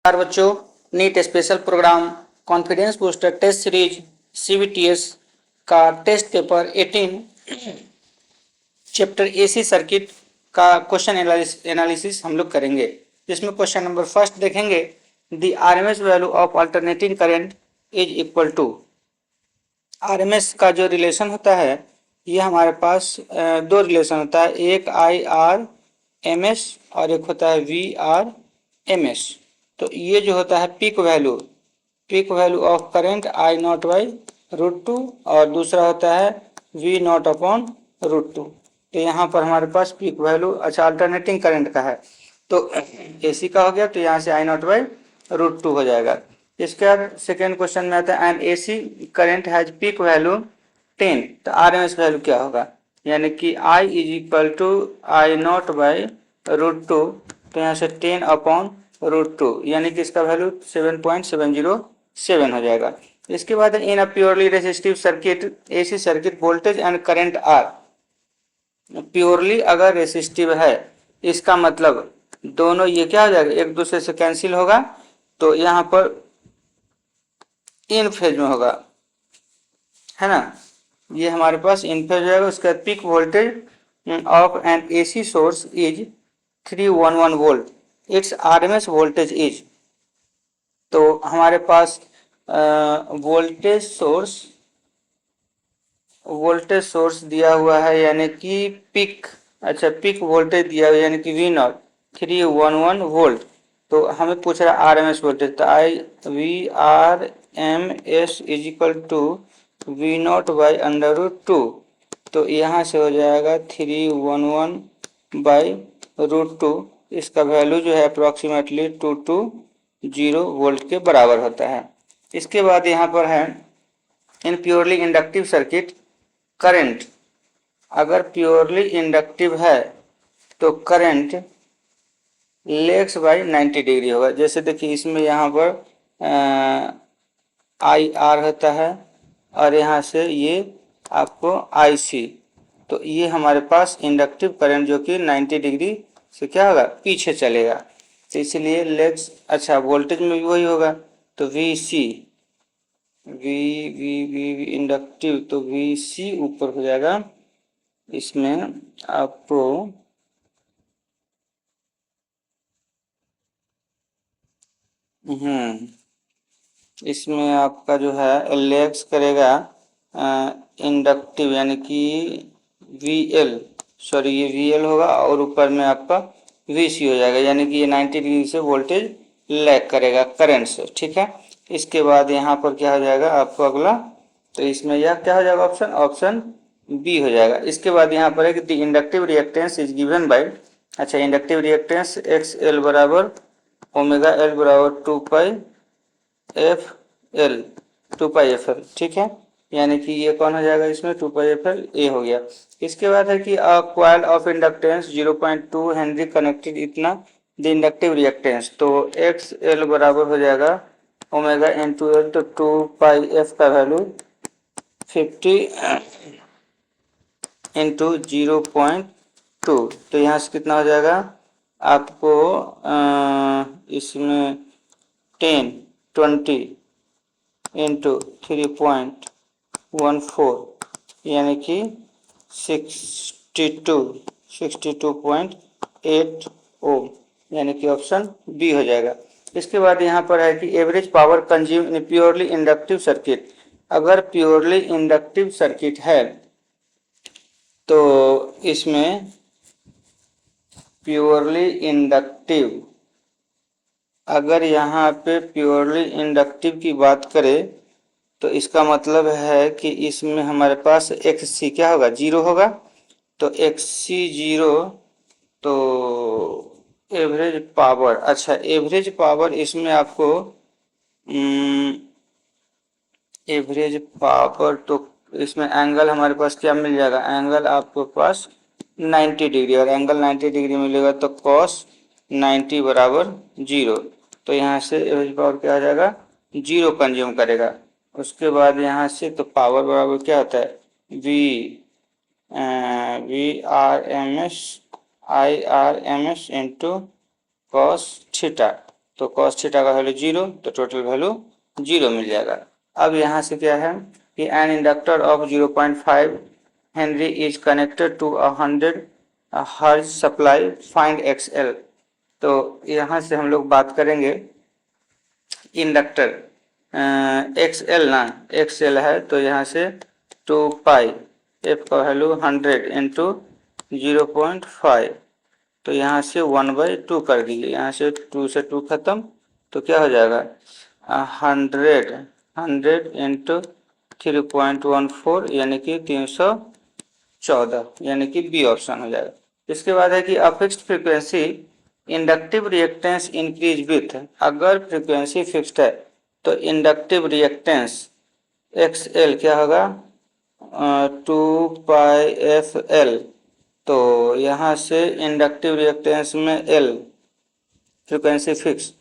बच्चों, NEET special programme confidence booster test series CBTS का test paper 18 chapter AC circuit का question analysis हम लोग करेंगे, जिसमें क्वेश्चन नंबर फर्स्ट देखेंगे। The RMS value of alternating current is equal to. RMS का जो रिलेशन होता है, ये हमारे पास दो रिलेशन होता है, एक IRMS और एक होता है VRMS। तो ये जो होता है peak value of current I not by √2 और दूसरा होता है V नॉट अपॉन √2। तो यहाँ पर हमारे पास पीक वैल्यू अल्टरनेटिंग करंट का है, तो AC का हो गया, तो यहाँ से I नॉट बाई √2 हो जाएगा। इसके बाद सेकेंड क्वेश्चन में आता है an AC current has peak value 10, तो RMS वैल्यू क्या होगा, यानी कि I is equal to I not by √2, तो यहाँ से 10 अपॉन √2 यानी कि इसका वैल्यू 7.707 हो जाएगा। इसके बाद in a purely resistive circuit AC circuit voltage and current are. Purely अगर रेसिस्टिव है, इसका मतलब दोनों ये क्या हो जाएगा, एक दूसरे से कैंसिल होगा, तो यहाँ पर इन फेज में होगा, है ना। ये हमारे पास इन फेज जाएगा। उसका peak voltage of an AC source is 311 volt, its RMS voltage is. तो हमारे पास वोल्टेज सोर्स दिया हुआ है, यानी कि पीक वोल्टेज दिया हुआ है, यानी कि V0 311 वोल्ट। तो हमें पूछ रहा है RMS वोल्टेज, तो VRMS is equal to V0 by √2। तो यहाँ से हो जाएगा 311 बाई √2। इसका वैल्यू जो है अप्रॉक्सीमेटली 220 वोल्ट के बराबर होता है। इसके बाद यहाँ पर है इन प्योरली इंडक्टिव सर्किट करंट। अगर प्योरली इंडक्टिव है तो करंट लेग्स बाई 90 डिग्री होगा। जैसे देखिए, इसमें यहाँ पर IR होता है और यहाँ से ये आपको IC, तो ये हमारे पास इंडक्टिव करंट जो कि 90 डिग्री से क्या होगा, पीछे चलेगा। तो इसलिए लेग्स वोल्टेज में भी वही होगा, तो VC इंडक्टिव, तो VC ऊपर हो जाएगा। इसमें आपको इसमें आपका जो है लेग्स करेगा इंडक्टिव, यानी कि ये VL होगा और ऊपर में आपका VC हो जाएगा, यानी कि ये 90 डिग्री से वोल्टेज लैग करेगा करंट से, ठीक है। इसके बाद यहाँ पर क्या हो जाएगा आपको अगला, तो इसमें यह क्या हो जाएगा, ऑप्शन B हो जाएगा। इसके बाद यहाँ पर है कि the inductive reactance is given by, inductive reactance XL बराबर ओमेगा L बराबर 2πFL, ठीक है। यानी कि ये कौन हो जाएगा, इसमें 2πFL ए हो गया। इसके बाद है कि coil of inductance 0.2 Henry connected इतना द इंडक्टिव रिएक्टेंस, तो XL बराबर हो जाएगा ओमेगा इंटू L, तो 2πF का वैल्यू 50 इंटू 0.2, तो यहाँ से कितना हो जाएगा आपको इसमें 20 इंटू 3.14 यानी कि 62.8 ओम, यानी कि ऑप्शन B हो जाएगा। इसके बाद यहाँ पर है कि average power consume in purely inductive circuit. अगर प्योरली इंडक्टिव सर्किट है तो इसमें प्योरली इंडक्टिव, अगर यहाँ पे प्योरली इंडक्टिव की बात करें तो इसका मतलब है कि इसमें हमारे पास XC क्या होगा, 0 होगा। तो XC 0, तो एवरेज पावर इसमें आपको एवरेज पावर, तो इसमें एंगल हमारे पास क्या मिल जाएगा, एंगल आपके पास 90 डिग्री, और एंगल 90 डिग्री मिलेगा तो cos 90 बराबर 0। तो यहाँ से एवरेज पावर क्या आ जाएगा, 0 कंज्यूम करेगा। उसके बाद यहाँ से तो पावर बराबर क्या होता है, VRMS IRMS into cos theta, तो cos थीटा का वैल्यू 0, तो टोटल वैल्यू 0 मिल जाएगा। अब यहाँ से क्या है कि an inductor of 0.5 henry is connected to 100 hertz supply, find XL। तो यहाँ से हम लोग बात करेंगे इंडक्टर XL ना, XL है तो यहाँ से 2 पाई एफ का वैल्यू 100 इंटू 0.5, तो यहाँ से 1/2 कर दीजिए, यहाँ से 2 से 2 खत्म, तो क्या हो जाएगा 100 इंटू 3.14 यानी कि 314, यानी कि बी ऑप्शन हो जाएगा। इसके बाद है कि a fixed frequency inductive reactance increase with, अगर फ्रीक्वेंसी फिक्स्ड है तो इंडक्टिव रिएक्टेंस XL क्या होगा 2πfL, तो यहाँ से इंडक्टिव रिएक्टेंस में L फ्रीक्वेंसी फिक्स,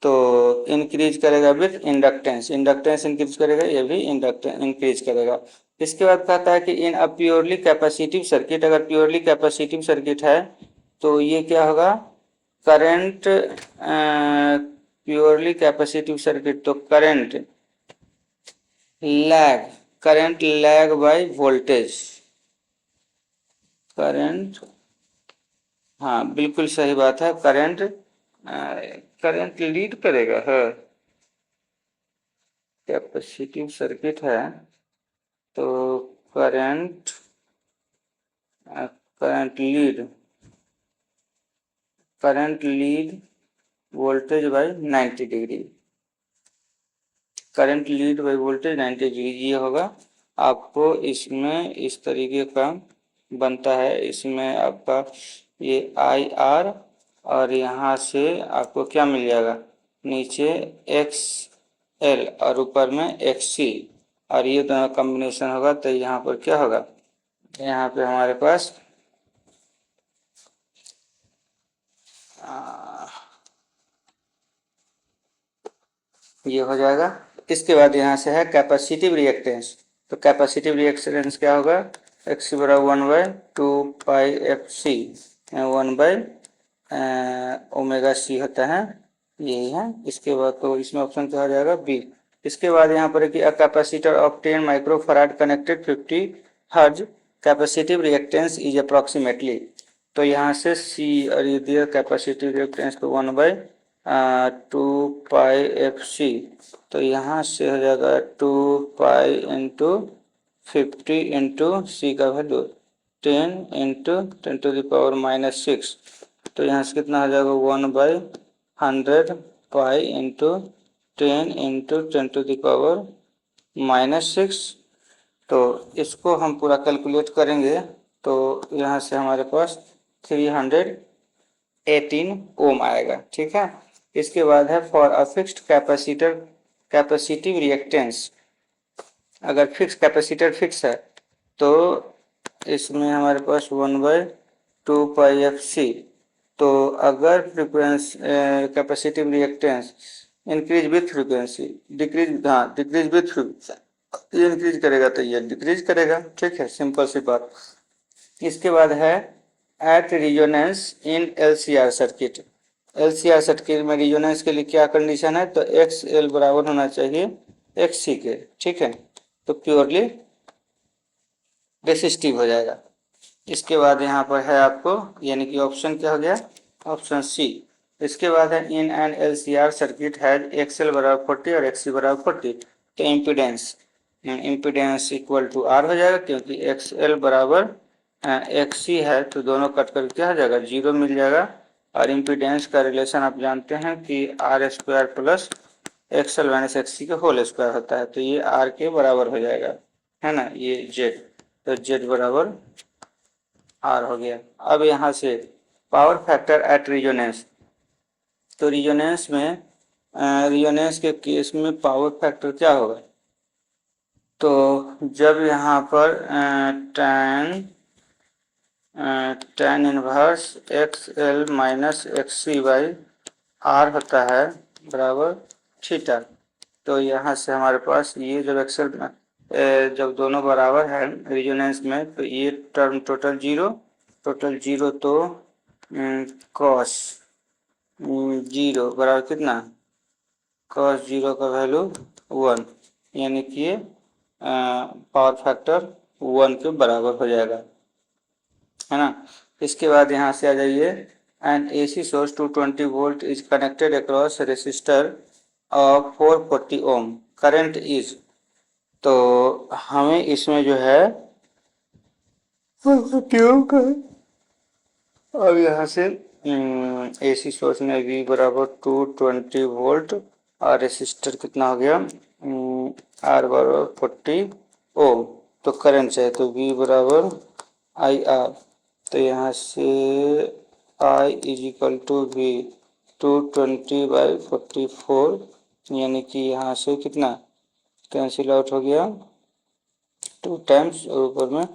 तो इंक्रीज करेगा विथ इंडक्टेंस, इंडक्टेंस इंक्रीज करेगा, ये भी इंडक्टेंस इंक्रीज करेगा। इसके बाद कहता है कि इन अ प्योरली कैपेसिटिव सर्किट, अगर प्योरली कैपेसिटिव सर्किट है तो ये क्या होगा करंट, प्योरली कैपेसिटिव सर्किट तो current lag by voltage, current, हाँ बिल्कुल सही बात है, करंट लीड करेगा है, कैपेसिटिव सर्किट है तो current lead voltage bye 90 degree, current lead by voltage 90 degree ये होगा। आपको इसमें इस तरीके का बनता है, इसमें आपका ये IR और यहाँ से आपको क्या मिल जाएगा नीचे XL और ऊपर में XC, और ये दोनों कॉम्बिनेशन होगा तो यहाँ पर क्या होगा, यहाँ पे हमारे पास ये हो जाएगा। इसके बाद यहाँ से है कैपेसिटिव रिएक्टेंस, तो कैपेसिटिव रिएक्टेंस क्या होगा XC बराबर 1/2 पाई FC 1/ωc होता है, यही है। इसके बाद तो इसमें ऑप्शन क्या हो जाएगा बी। इसके बाद यहाँ पर है कि a capacitor of 10 microfarad connected 50 हर्ज कैपेसिटिव रिएक्टेंस इज अप्रॉक्सीमेटली, तो यहाँ से सी और ये दिया कैपेसिटिव रिएक्टेंस तो 1/2 पाई FC, तो यहाँ से हो जाएगा 2 पाई इंटू 50 इंटू सी का वैल्यू 10 इंटू 10⁻⁻6, तो यहाँ से कितना हो जाएगा 1/100 पाई इंटू 10 इंटू 10⁻⁻6, तो इसको हम पूरा कैलकुलेट करेंगे तो यहाँ से हमारे पास 318 ओम आएगा, ठीक है। इसके बाद है for a fixed capacitive reactance, अगर फिक्स कैपेसिटर फिक्स है तो इसमें हमारे पास 1/2 पाई FC, तो अगर frequency capacitive reactance increase with frequency decrease, हाँ डिक्रीज विथ फ्रीक्वेंसी, इंक्रीज करेगा तो ये डिक्रीज करेगा, ठीक है, सिंपल सी बात। इसके बाद है एट रिजोनेंस इन LCR सर्किट, LCR सर्किट में रिजोनेंस के लिए क्या कंडीशन है, तो XL बराबर होना चाहिए XC के, ठीक है, तो प्योरली रेसिस्टिव हो जाएगा। इसके बाद यहाँ पर है आपको यानी कि ऑप्शन क्या हो गया ऑप्शन सी। इसके बाद है in an LCR circuit has XL बराबर 40 और XC बराबर 40, तो इम्पीडेंस इक्वल टू R हो जाएगा, क्योंकि XL बराबर XC है तो दोनों कट कर क्या हो जाएगा 0 मिल जाएगा, और इम्पीडेंस का रिलेशन आप जानते हैं कि R² plus XL minus XC का होल स्क्वायर होता है, तो ये R के बराबर हो जाएगा, है ना, ये Z, तो Z बराबर R हो गया। अब यहाँ से पावर फैक्टर एट रिजोनेंस, तो रिजोनेंस में रिजोनेंस के केस में पावर फैक्टर क्या होगा, तो जब यहाँ पर tan inverse XL minus XC by R होता है बराबर थीटा, तो यहाँ से हमारे पास ये जब XL जब दोनों बराबर है रिजोनेंस में तो ये टर्म टोटल जीरो तो कॉस जीरो बराबर कितना, cos जीरो का वैल्यू 1, यानी कि ये पावर फैक्टर 1 के बराबर हो जाएगा, है ना। इसके बाद यहाँ से आ जाइए, and AC source 220 volt is connected across resistor of 440 ohm, current is, तो हमें इसमें जो है अब यहाँ से AC सोर्स में V बराबर 220 वोल्ट और रेसिस्टर कितना हो गया, R बराबर 40 ओम, तो करंट चाहिए, तो V बराबर IR, तो यहाँ से I is equal to V 220/44, यानी कि यहाँ से कितना कैंसिल आउट हो गया 2 टाइम्स और ऊपर में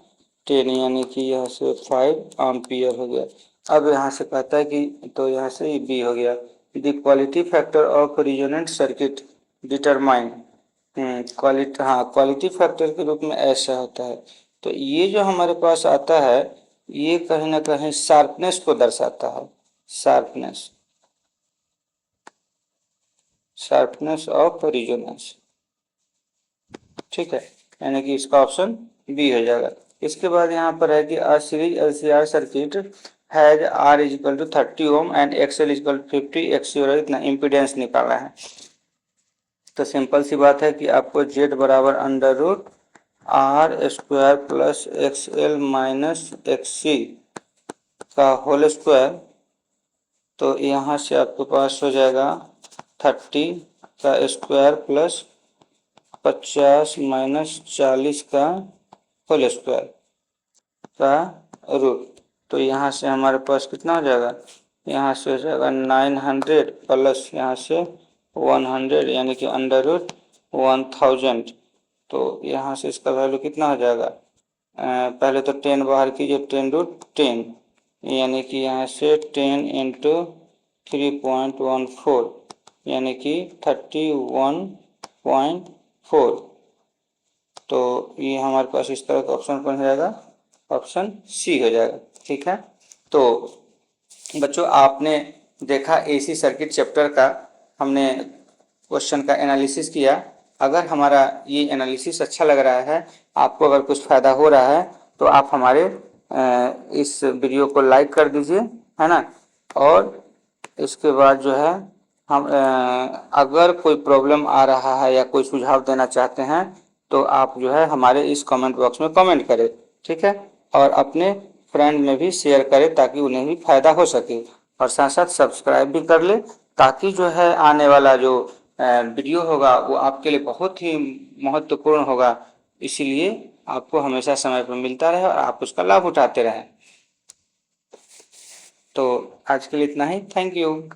10, यानी कि यहाँ से 5 एम्पियर हो गया। अब यहाँ से कहता है कि, तो यहाँ से बी हो गया, the quality factor of resonant circuit determine, quality, हाँ क्वालिटी फैक्टर के रूप में ऐसा होता है। तो ये जो हमारे पास आता है ये कहीं ना कहीं शार्पनेस को दर्शाता है, शार्पनेस, शार्पनेस ऑफ रेजोनेंस, ठीक है, यानी कि इसका ऑप्शन बी हो जाएगा। इसके बाद यहाँ पर है कि a series LCR circuit has R is equal to 30 ohm and XL is equal to 50, XC और इतना इम्पीडेंस निकालना है। तो सिंपल सी बात है कि आपको Z बराबर under root R square plus XL minus XC का होल स्क्वायर, तो यहाँ से आपके पास हो जाएगा 30 का स्क्वायर प्लस 50 माइनस 40 का होल स्क्वायर का रूट, तो यहाँ से हमारे पास कितना हो जाएगा, यहाँ से हो जाएगा 900 प्लस यहाँ से 100, यानी कि अंडर रूट 1000, तो यहाँ से इसका वैल्यू कितना हो जाएगा, पहले तो 10 बाहर कीजिए, 10 रूट 10, यानी कि यहाँ से 10 इंटू 3.14, यानी कि 31.4, तो ये हमारे पास इस तरह का ऑप्शन कौन हो जाएगा, ऑप्शन सी हो जाएगा, ठीक है। तो बच्चों आपने देखा AC सर्किट चैप्टर का हमने क्वेश्चन का एनालिसिस किया। अगर हमारा ये एनालिसिस अच्छा लग रहा है, आपको अगर कुछ फ़ायदा हो रहा है, तो आप हमारे इस वीडियो को लाइक कर दीजिए, है ना। और इसके बाद जो है हम अगर कोई प्रॉब्लम आ रहा है या कोई सुझाव देना चाहते हैं तो आप जो है हमारे इस कमेंट बॉक्स में कमेंट करें, ठीक है, और अपने फ्रेंड में भी शेयर करें ताकि उन्हें भी फायदा हो सके, और साथ साथ सब्सक्राइब भी कर ले ताकि जो है आने वाला जो वीडियो होगा वो आपके लिए बहुत ही महत्वपूर्ण होगा, इसीलिए आपको हमेशा समय पर मिलता रहे और आप उसका लाभ उठाते रहें। तो आज के लिए इतना ही, थैंक यू।